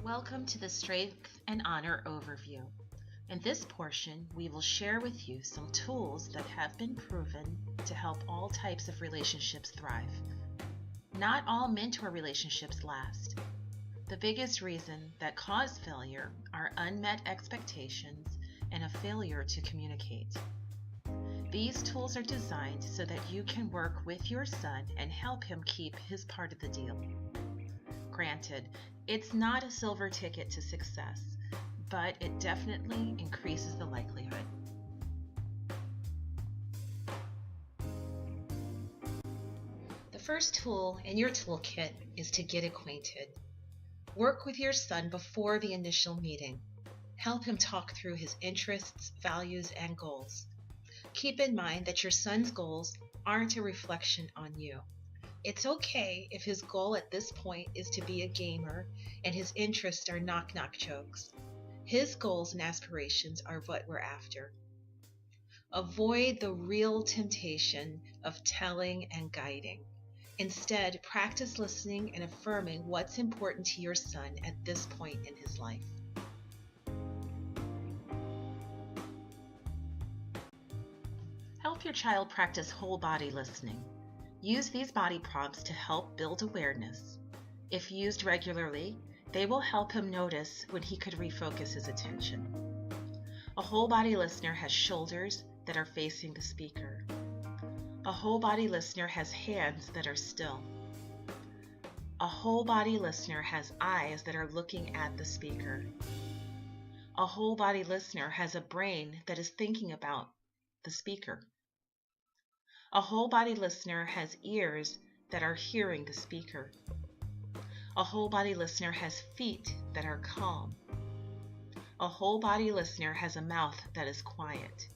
Welcome to the Strength and Honor Overview. In this portion, we will share with you some tools that have been proven to help all types of relationships thrive. Not all mentor relationships last. The biggest reason that cause failure are unmet expectations and a failure to communicate. These tools are designed so that you can work with your son and help him keep his part of the deal. Granted, it's not a silver ticket to success, but it definitely increases the likelihood. The first tool in your toolkit is to get acquainted. Work with your son before the initial meeting. Help him talk through his interests, values, and goals. Keep in mind that your son's goals aren't a reflection on you. It's okay if his goal at this point is to be a gamer and his interests are knock-knock jokes. His goals and aspirations are what we're after. Avoid the real temptation of telling and guiding. Instead, practice listening and affirming what's important to your son at this point in his life. Help your child practice whole body listening. Use these body prompts to help build awareness. If used regularly, they will help him notice when he could refocus his attention. A whole body listener has shoulders that are facing the speaker. A whole body listener has hands that are still. A whole body listener has eyes that are looking at the speaker. A whole body listener has a brain that is thinking about the speaker. A whole body listener has ears that are hearing the speaker. A whole body listener has feet that are calm. A whole body listener has a mouth that is quiet.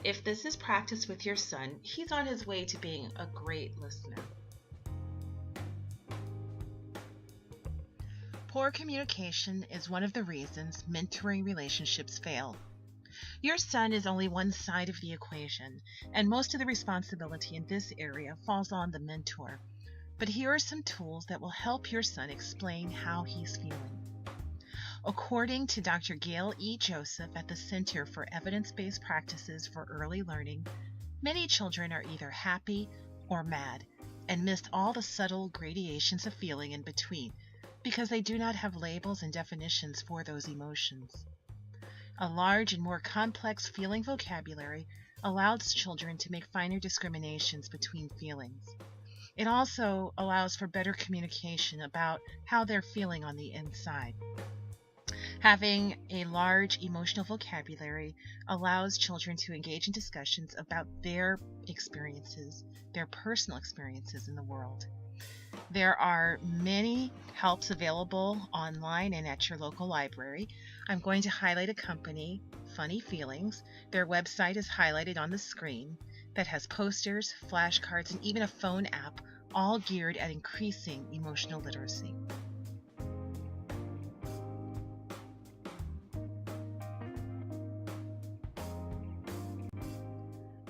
If this is practiced with your son, he's on his way to being a great listener. Poor communication is one of the reasons mentoring relationships fail. Your son is only one side of the equation, and most of the responsibility in this area falls on the mentor. But here are some tools that will help your son explain how he's feeling. According to Dr. Gail E. Joseph at the Center for Evidence-Based Practices for Early Learning, many children are either happy or mad and miss all the subtle gradations of feeling in between because they do not have labels and definitions for those emotions. A large and more complex feeling vocabulary allows children to make finer discriminations between feelings. It also allows for better communication about how they're feeling on the inside. Having a large emotional vocabulary allows children to engage in discussions about their experiences, their personal experiences in the world. There are many helps available online and at your local library. I'm going to highlight a company, Funny Feelings. Their website is highlighted on the screen that has posters, flashcards, and even a phone app, all geared at increasing emotional literacy.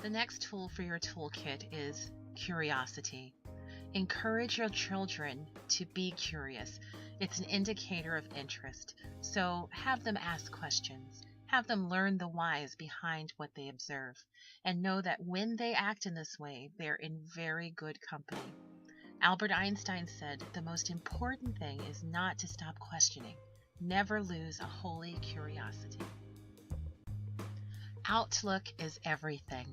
The next tool for your toolkit is curiosity. Encourage your children to be curious. It's an indicator of interest. So have them ask questions. Have them learn the whys behind what they observe. And know that when they act in this way, they're in very good company. Albert Einstein said, the most important thing is not to stop questioning. Never lose a holy curiosity. Outlook is everything.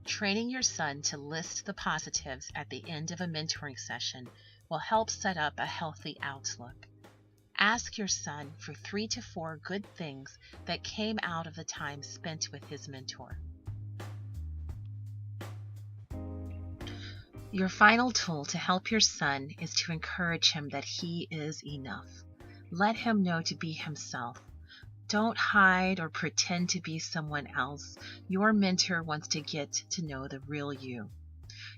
Training your son to list the positives at the end of a mentoring session will help set up a healthy outlook. Ask your son for 3 to 4 good things that came out of the time spent with his mentor. Your final tool to help your son is to encourage him that he is enough. Let him know to be himself. Don't hide or pretend to be someone else. Your mentor wants to get to know the real you.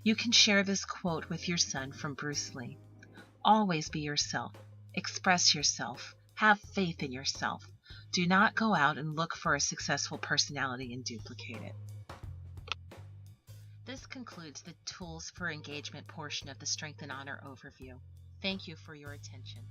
You can share this quote with your son from Bruce Lee. Always be yourself. Express yourself. Have faith in yourself. Do not go out and look for a successful personality and duplicate it. This concludes the Tools for Engagement portion of the Strength and Honor overview. Thank you for your attention.